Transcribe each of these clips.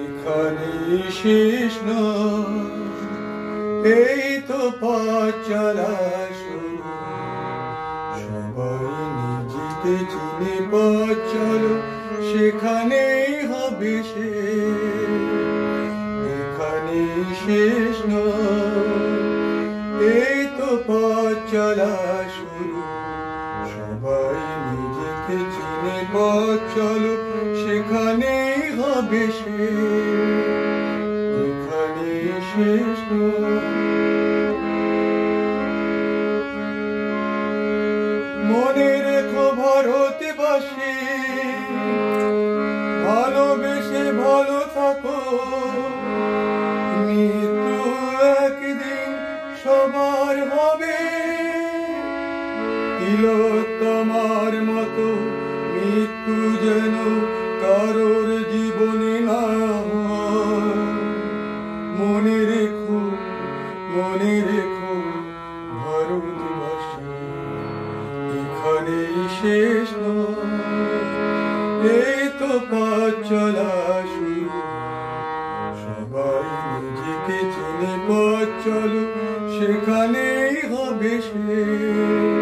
এখানেই শেষ নয়, এই তো পথ চলা শুরু। সবাই নিজেকে চিনে পথ চলো, সেখানেই হবে শেষ। এখানেই শেষ নয়, এই তো পথ চলা শুরু। সবাই নিজেকে চিনে পথ চলো, সেখানেই হবে শেষ। এখানেই শেষ নয়। মনে রেখো ভারতবাসী, ভালোবেসে ভালো থাকো। মৃত্যু একদিন সবার হবে, তিলোত্তমার মতো মৃত্যু যেন কারোর জীবনে না হয়। মনে রেখো ভারতবাসী, এখানেই শেষ নয়, এই তো পথ চলা শুরু। সবাই নিজেকে চিনে পথ চলো, সেখানেই হবে শেষ।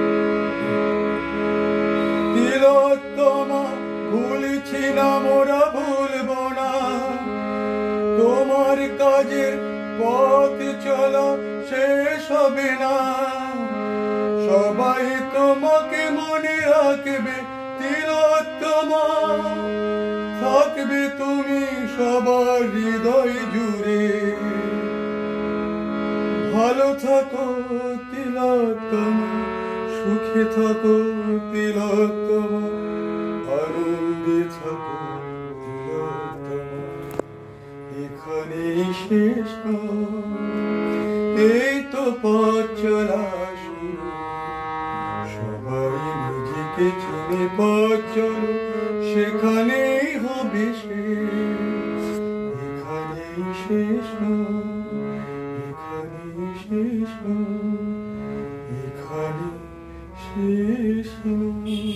তিলোত্তমা ভুলছি না, মোরা ভুলব না। তোমার কাজের পথ চলা শেষ হবে না। সবাই তোমাকে মনে রাখবে তিলোত্তমা, থাকবে তুমি সবার হৃদয় জুড়ে। ভালো থাকো তিলোত্তমা, সুখে থাকো তিলোত্তমা, আনন্দে থাকো তিলোত্তমা। এখানেই শেষ নয়, এই তো পথ চলা শুরু। সবাই নিজেকে চিনে পথ চলো, সেখানেই হবে শেষ। এখানেই শেষ নয়, এখানেই শেষ নয়, এখানেই শেষ নয়।